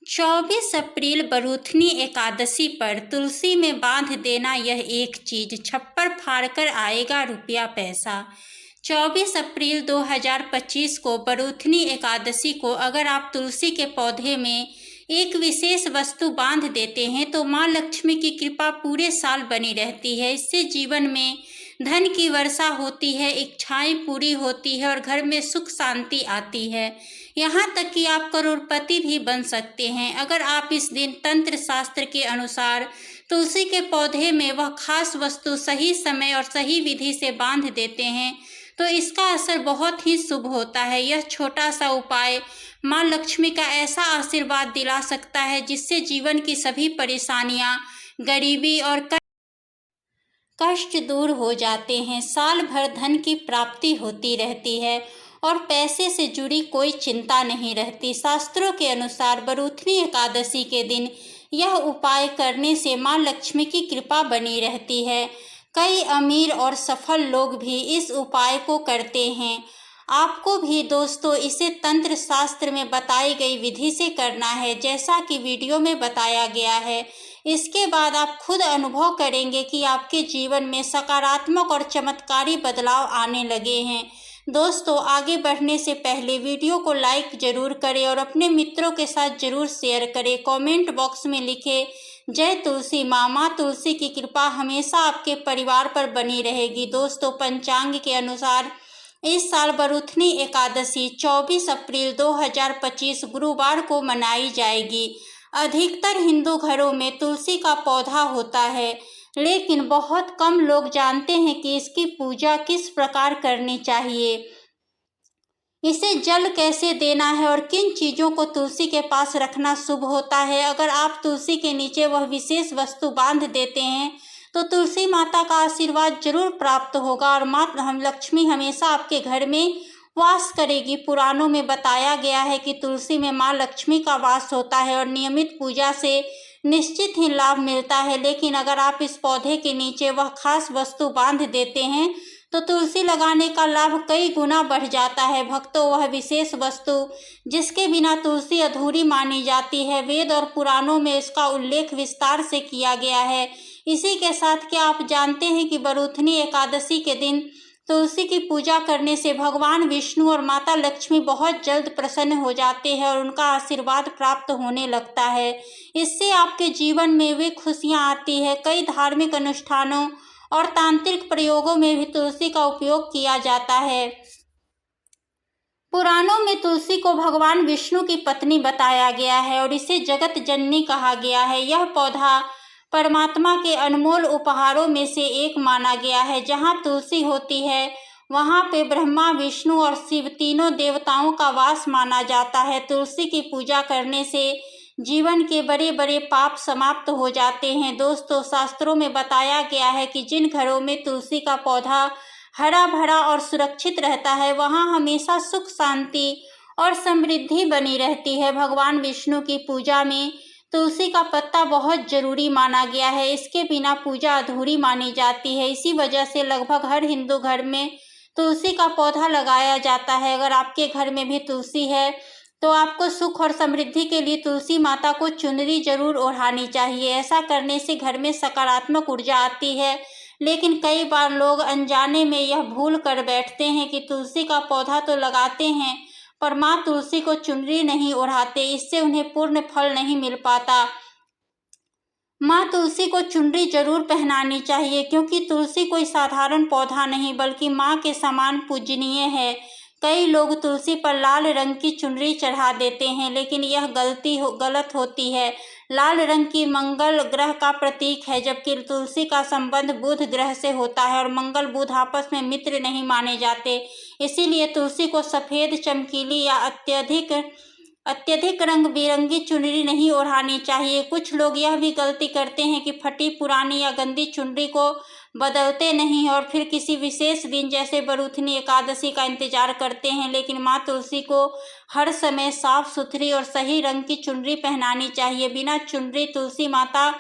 24 अप्रैल बरूथनी एकादशी पर तुलसी में बांध देना यह एक चीज, छप्पर फाड़कर आएगा रुपया पैसा। 24 अप्रैल 2025 को बरूथनी एकादशी को अगर आप तुलसी के पौधे में एक विशेष वस्तु बांध देते हैं तो माँ लक्ष्मी की कृपा पूरे साल बनी रहती है। इससे जीवन में धन की वर्षा होती है, इच्छाएं पूरी होती है और घर में सुख शांति आती है। यहाँ तक कि आप करोड़पति भी बन सकते हैं। अगर आप इस दिन तंत्र शास्त्र के अनुसार तुलसी के पौधे में वह खास वस्तु सही समय और सही विधि से बांध देते हैं तो इसका असर बहुत ही शुभ होता है। यह छोटा सा उपाय माँ लक्ष्मी का ऐसा आशीर्वाद दिला सकता है जिससे जीवन की सभी परेशानियाँ, गरीबी और कष्ट दूर हो जाते हैं। साल भर धन की प्राप्ति होती रहती है और पैसे से जुड़ी कोई चिंता नहीं रहती। शास्त्रों के अनुसार बरूथनी एकादशी के दिन यह उपाय करने से माँ लक्ष्मी की कृपा बनी रहती है। कई अमीर और सफल लोग भी इस उपाय को करते हैं। आपको भी दोस्तों इसे तंत्र शास्त्र में बताई गई विधि से करना है, जैसा कि वीडियो में बताया गया है। इसके बाद आप खुद अनुभव करेंगे कि आपके जीवन में सकारात्मक और चमत्कारी बदलाव आने लगे हैं। दोस्तों आगे बढ़ने से पहले वीडियो को लाइक जरूर करें और अपने मित्रों के साथ जरूर शेयर करें। कमेंट बॉक्स में लिखें जय तुलसी माँ। माँ तुलसी की कृपा हमेशा आपके परिवार पर बनी रहेगी। दोस्तों पंचांग के अनुसार इस साल बरूथनी एकादशी 24 अप्रैल 2025 गुरुवार को मनाई जाएगी। अधिकतर हिंदू घरों में तुलसी का पौधा होता है, लेकिन बहुत कम लोग जानते हैं कि इसकी पूजा किस प्रकार करनी चाहिए, इसे जल कैसे देना है और किन चीज़ों को तुलसी के पास रखना शुभ होता है। अगर आप तुलसी के नीचे वह विशेष वस्तु बांध देते हैं तो तुलसी माता का आशीर्वाद जरूर प्राप्त होगा और माँ हम लक्ष्मी हमेशा आपके घर में वास करेगी। पुराणों में बताया गया है कि तुलसी में माँ लक्ष्मी का वास होता है और नियमित पूजा से निश्चित ही लाभ मिलता है। लेकिन अगर आप इस पौधे के नीचे वह खास वस्तु बांध देते हैं तो तुलसी लगाने का लाभ कई गुना बढ़ जाता है। भक्तों वह विशेष वस्तु जिसके बिना तुलसी अधूरी मानी जाती है, वेद और पुराणों में इसका उल्लेख विस्तार से किया गया है। इसी के साथ क्या आप जानते हैं कि बरूथनी एकादशी के दिन तुलसी की पूजा करने से भगवान विष्णु और माता लक्ष्मी बहुत जल्द प्रसन्न हो जाते हैं और उनका आशीर्वाद प्राप्त होने लगता है। इससे आपके जीवन में वे खुशियां आती है। कई धार्मिक अनुष्ठानों और तांत्रिक प्रयोगों में भी तुलसी का उपयोग किया जाता है। पुराणों में तुलसी को भगवान विष्णु की पत्नी बताया गया है और इसे जगत जननी कहा गया है। यह पौधा परमात्मा के अनमोल उपहारों में से एक माना गया है। जहाँ तुलसी होती है वहाँ पे ब्रह्मा, विष्णु और शिव तीनों देवताओं का वास माना जाता है। तुलसी की पूजा करने से जीवन के बड़े बड़े पाप समाप्त हो जाते हैं। दोस्तों शास्त्रों में बताया गया है कि जिन घरों में तुलसी का पौधा हरा भरा और सुरक्षित रहता है वहाँ हमेशा सुख शांति और समृद्धि बनी रहती है। भगवान विष्णु की पूजा में तुलसी का पत्ता बहुत जरूरी माना गया है। इसके बिना पूजा अधूरी मानी जाती है। इसी वजह से लगभग हर हिंदू घर में तुलसी का पौधा लगाया जाता है। अगर आपके घर में भी तुलसी है तो आपको सुख और समृद्धि के लिए तुलसी माता को चुनरी जरूर ओढ़ानी चाहिए। ऐसा करने से घर में सकारात्मक ऊर्जा आती है। लेकिन कई बार लोग अनजाने में यह भूल कर बैठते हैं कि तुलसी का पौधा तो लगाते हैं पर माँ तुलसी को चुनरी नहीं ओढ़ाते। इससे उन्हें पूर्ण फल नहीं मिल पाता। माँ तुलसी को चुनरी जरूर पहनानी चाहिए क्योंकि तुलसी कोई साधारण पौधा नहीं बल्कि माँ के समान पूजनीय है। कई लोग तुलसी पर लाल रंग की चुनरी चढ़ा देते हैं, लेकिन यह गलत होती है। लाल रंग की मंगल ग्रह का प्रतीक है, जबकि तुलसी का संबंध बुध ग्रह से होता है और मंगल बुध आपस में मित्र नहीं माने जाते। इसीलिए तुलसी को सफेद, चमकीली या अत्यधिक रंग बिरंगी चुनरी नहीं ओढ़ानी चाहिए। कुछ लोग यह भी गलती करते हैं कि फटी, पुरानी या गंदी चुनरी को बदलते नहीं और फिर किसी विशेष दिन जैसे बरूथनी एकादशी का इंतजार करते हैं। लेकिन माँ तुलसी को हर समय साफ सुथरी और सही रंग की चुनरी पहनानी चाहिए। बिना चुनरी तुलसी माता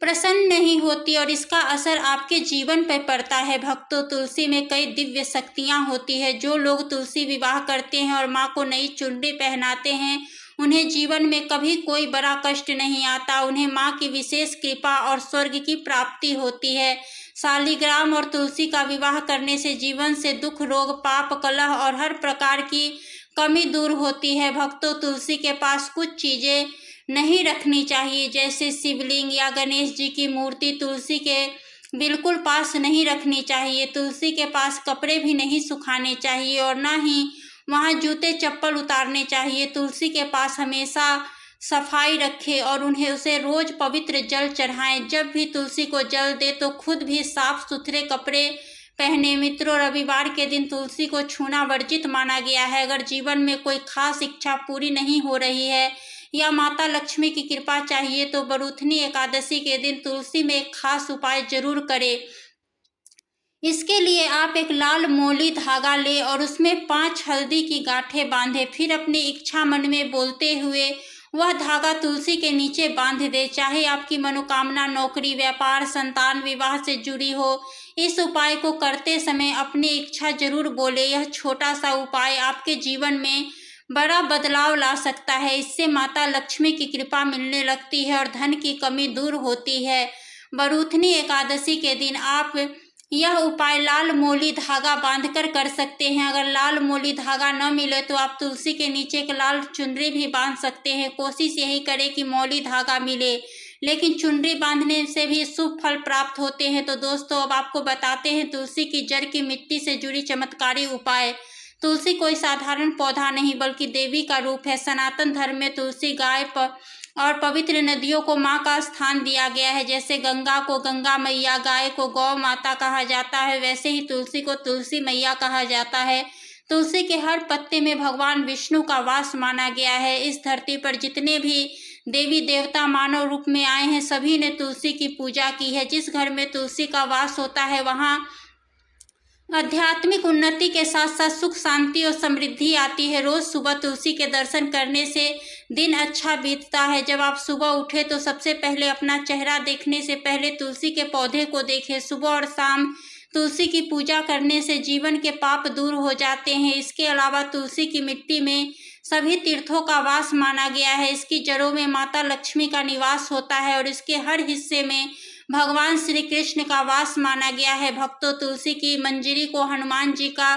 प्रसन्न नहीं होती और इसका असर आपके जीवन पर पड़ता है। भक्तों तुलसी में कई दिव्य शक्तियां होती है। जो लोग तुलसी विवाह करते हैं और माँ को नई चुनरी पहनाते हैं उन्हें जीवन में कभी कोई बड़ा कष्ट नहीं आता। उन्हें माँ की विशेष कृपा और स्वर्ग की प्राप्ति होती है। शालिग्राम और तुलसी का विवाह करने से जीवन से दुख, रोग, पाप, कलह और हर प्रकार की कमी दूर होती है। भक्तों, तुलसी के पास कुछ चीजें नहीं रखनी चाहिए, जैसे शिवलिंग या गणेश जी की मूर्ति तुलसी के बिल्कुल पास नहीं रखनी चाहिए। तुलसी के पास कपड़े भी नहीं सुखाने चाहिए और न ही वहाँ जूते चप्पल उतारने चाहिए। तुलसी के पास हमेशा सफाई रखें और उसे रोज पवित्र जल चढ़ाएं। जब भी तुलसी को जल दे तो खुद भी साफ सुथरे कपड़े पहने। मित्रों, रविवार के दिन तुलसी को छूना वर्जित माना गया है। अगर जीवन में कोई खास इच्छा पूरी नहीं हो रही है या माता लक्ष्मी की कृपा चाहिए तो बरूथनी एकादशी के दिन तुलसी में एक खास उपाय जरूर करें। इसके लिए आप एक लाल मोली धागा लें और उसमें 5 हल्दी की गांठें बांधें। फिर अपनी इच्छा मन में बोलते हुए वह धागा तुलसी के नीचे बांध दे। चाहे आपकी मनोकामना नौकरी, व्यापार, संतान, विवाह से जुड़ी हो, इस उपाय को करते समय अपनी इच्छा जरूर बोले। यह छोटा सा उपाय आपके जीवन में बड़ा बदलाव ला सकता है। इससे माता लक्ष्मी की कृपा मिलने लगती है और धन की कमी दूर होती है। बरूथनी एकादशी के दिन आप यह उपाय लाल मोली धागा बांधकर कर सकते हैं। अगर लाल मोली धागा न मिले तो आप तुलसी के नीचे एक लाल चुनरी भी बांध सकते हैं। कोशिश यही करें कि मोली धागा मिले, लेकिन चुनरी बांधने से भी शुभ फल प्राप्त होते हैं। तो दोस्तों, अब आपको बताते हैं तुलसी की जड़ की मिट्टी से जुड़ी चमत्कारी उपाय। तुलसी कोई साधारण पौधा नहीं बल्कि देवी का रूप है। सनातन धर्म में तुलसी गाय और पवित्र नदियों को माँ का स्थान दिया गया है। जैसे गंगा को गंगा मैया, गाय को गौ माता कहा जाता है, वैसे ही तुलसी को तुलसी मैया कहा जाता है। तुलसी के हर पत्ते में भगवान विष्णु का वास माना गया है। इस धरती पर जितने भी देवी देवता मानव रूप में आए हैं, सभी ने तुलसी की पूजा की है। जिस घर में तुलसी का वास होता है वहाँ आध्यात्मिक उन्नति के साथ साथ सुख, शांति और समृद्धि आती है। रोज सुबह तुलसी के दर्शन करने से दिन अच्छा बीतता है। जब आप सुबह उठे तो सबसे पहले अपना चेहरा देखने से पहले तुलसी के पौधे को देखें। सुबह और शाम तुलसी की पूजा करने से जीवन के पाप दूर हो जाते हैं। इसके अलावा तुलसी की मिट्टी में सभी तीर्थों का वास माना गया है। इसकी जड़ों में माता लक्ष्मी का निवास होता है और इसके हर हिस्से में भगवान श्री कृष्ण का वास माना गया है। भक्तों, तुलसी की मंजरी को हनुमान जी का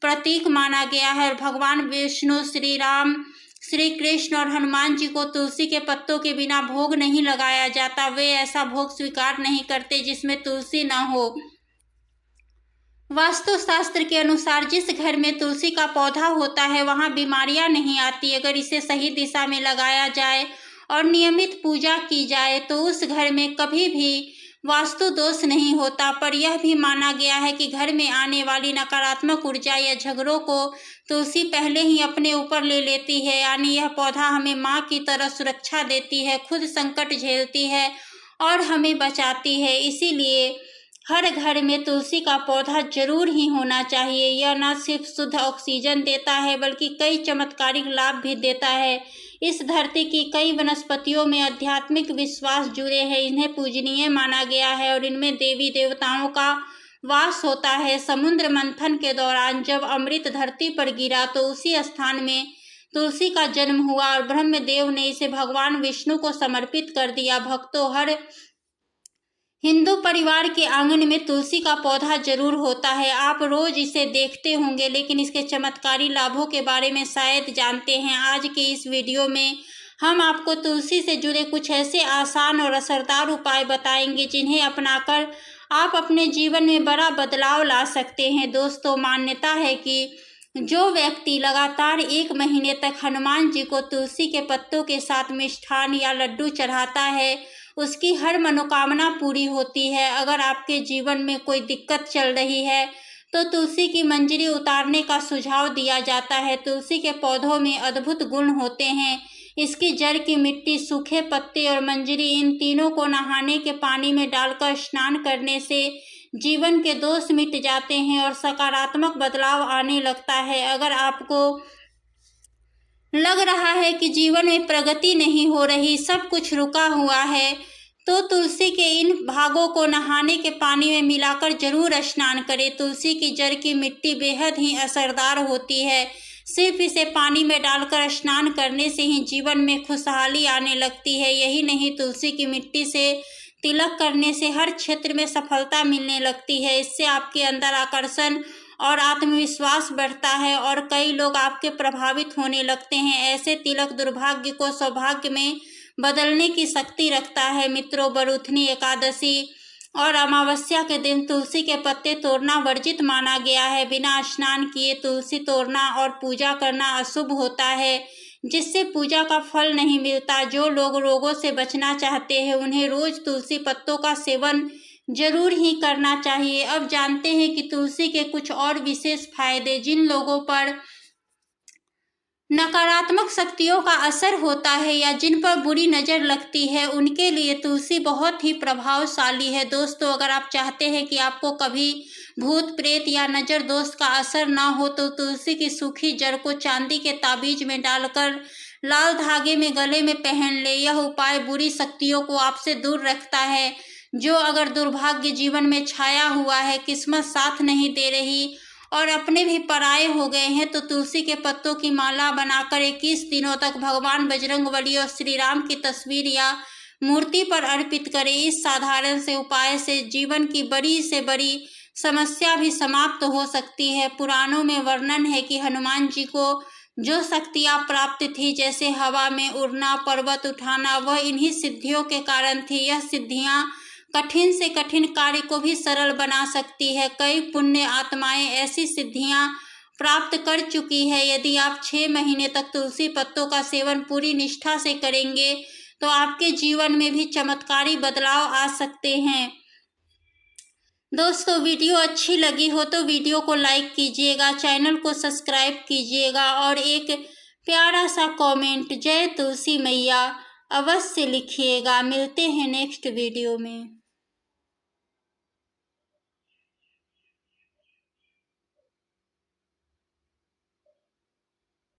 प्रतीक माना गया है और भगवान विष्णु, श्री राम, श्री कृष्ण और हनुमान जी को तुलसी के पत्तों के बिना भोग नहीं लगाया जाता। वे ऐसा भोग स्वीकार नहीं करते जिसमें तुलसी न हो। वास्तुशास्त्र के अनुसार जिस घर में तुलसी का पौधा होता है वहाँ बीमारियां नहीं आती। अगर इसे सही दिशा में लगाया जाए और नियमित पूजा की जाए तो उस घर में कभी भी वास्तु दोष नहीं होता। पर यह भी माना गया है कि घर में आने वाली नकारात्मक ऊर्जा या झगड़ों को तुलसी पहले ही अपने ऊपर ले लेती है। यानी यह पौधा हमें माँ की तरह सुरक्षा देती है, खुद संकट झेलती है और हमें बचाती है। इसीलिए हर घर में तुलसी का पौधा जरूर ही होना चाहिए। यह न सिर्फ शुद्ध ऑक्सीजन देता है बल्कि कई चमत्कारिक लाभ भी देता है। इस धरती की कई वनस्पतियों में आध्यात्मिक विश्वास जुड़े हैं। इन्हें पूजनीय माना गया है और इनमें देवी देवताओं का वास होता है। समुद्र मंथन के दौरान जब अमृत धरती पर गिरा तो उसी स्थान में तुलसी का जन्म हुआ और ब्रह्मदेव ने इसे भगवान विष्णु को समर्पित कर दिया। भक्तों, हर हिंदू परिवार के आंगन में तुलसी का पौधा जरूर होता है। आप रोज इसे देखते होंगे लेकिन इसके चमत्कारी लाभों के बारे में शायद जानते हैं। आज के इस वीडियो में हम आपको तुलसी से जुड़े कुछ ऐसे आसान और असरदार उपाय बताएंगे जिन्हें अपनाकर आप अपने जीवन में बड़ा बदलाव ला सकते हैं। दोस्तों, मान्यता है कि जो व्यक्ति लगातार 1 महीने तक हनुमान जी को तुलसी के पत्तों के साथ मिष्ठान या लड्डू चढ़ाता है उसकी हर मनोकामना पूरी होती है। अगर आपके जीवन में कोई दिक्कत चल रही है तो तुलसी की मंजरी उतारने का सुझाव दिया जाता है। तुलसी के पौधों में अद्भुत गुण होते हैं। इसकी जड़ की मिट्टी, सूखे पत्ते और मंजरी, इन तीनों को नहाने के पानी में डालकर स्नान करने से जीवन के दोष मिट जाते हैं और सकारात्मक बदलाव आने लगता है। अगर आपको लग रहा है कि जीवन में प्रगति नहीं हो रही, सब कुछ रुका हुआ है, तो तुलसी के इन भागों को नहाने के पानी में मिलाकर जरूर स्नान करें। तुलसी की जड़ की मिट्टी बेहद ही असरदार होती है। सिर्फ इसे पानी में डालकर स्नान करने से ही जीवन में खुशहाली आने लगती है। यही नहीं, तुलसी की मिट्टी से तिलक करने से हर क्षेत्र में सफलता मिलने लगती है। इससे आपके अंदर आकर्षण और आत्मविश्वास बढ़ता है और कई लोग आपके प्रभावित होने लगते हैं। ऐसे तिलक दुर्भाग्य को सौभाग्य में बदलने की शक्ति रखता है। मित्रों, बरूथनी एकादशी और अमावस्या के दिन तुलसी के पत्ते तोड़ना वर्जित माना गया है। बिना स्नान किए तुलसी तोड़ना और पूजा करना अशुभ होता है, जिससे पूजा का फल नहीं मिलता। जो लोग रोगों से बचना चाहते हैं उन्हें रोज तुलसी पत्तों का सेवन जरूर ही करना चाहिए। अब जानते हैं कि तुलसी के कुछ और विशेष फायदे। जिन लोगों पर नकारात्मक शक्तियों का असर होता है या जिन पर बुरी नज़र लगती है, उनके लिए तुलसी बहुत ही प्रभावशाली है। दोस्तों, अगर आप चाहते हैं कि आपको कभी भूत प्रेत या नज़र दोष का असर ना हो तो तुलसी की सूखी जड़ को चांदी के ताबीज में डालकर लाल धागे में गले में पहन ले। यह उपाय बुरी शक्तियों को आपसे दूर रखता है। जो अगर दुर्भाग्य जीवन में छाया हुआ है, किस्मत साथ नहीं दे रही और अपने भी पराये हो गए हैं, तो तुलसी के पत्तों की माला बनाकर 21 दिनों तक भगवान बजरंगबली और श्री राम की तस्वीर या मूर्ति पर अर्पित करें। इस साधारण से उपाय से जीवन की बड़ी से बड़ी समस्या भी समाप्त हो सकती है। पुराणों में वर्णन है कि हनुमान जी को जो शक्तियाँ प्राप्त थी, जैसे हवा में उड़ना, पर्वत उठाना, वह इन्हीं सिद्धियों के कारण थी। यह सिद्धियाँ कठिन से कठिन कार्य को भी सरल बना सकती है। कई पुण्य आत्माएं ऐसी सिद्धियां प्राप्त कर चुकी है। यदि आप 6 महीने तक तुलसी पत्तों का सेवन पूरी निष्ठा से करेंगे तो आपके जीवन में भी चमत्कारी बदलाव आ सकते हैं। दोस्तों, वीडियो अच्छी लगी हो तो वीडियो को लाइक कीजिएगा, चैनल को सब्सक्राइब कीजिएगा और एक प्यारा सा कमेंट जय तुलसी मैया अवश्य लिखिएगा। मिलते हैं नेक्स्ट वीडियो में।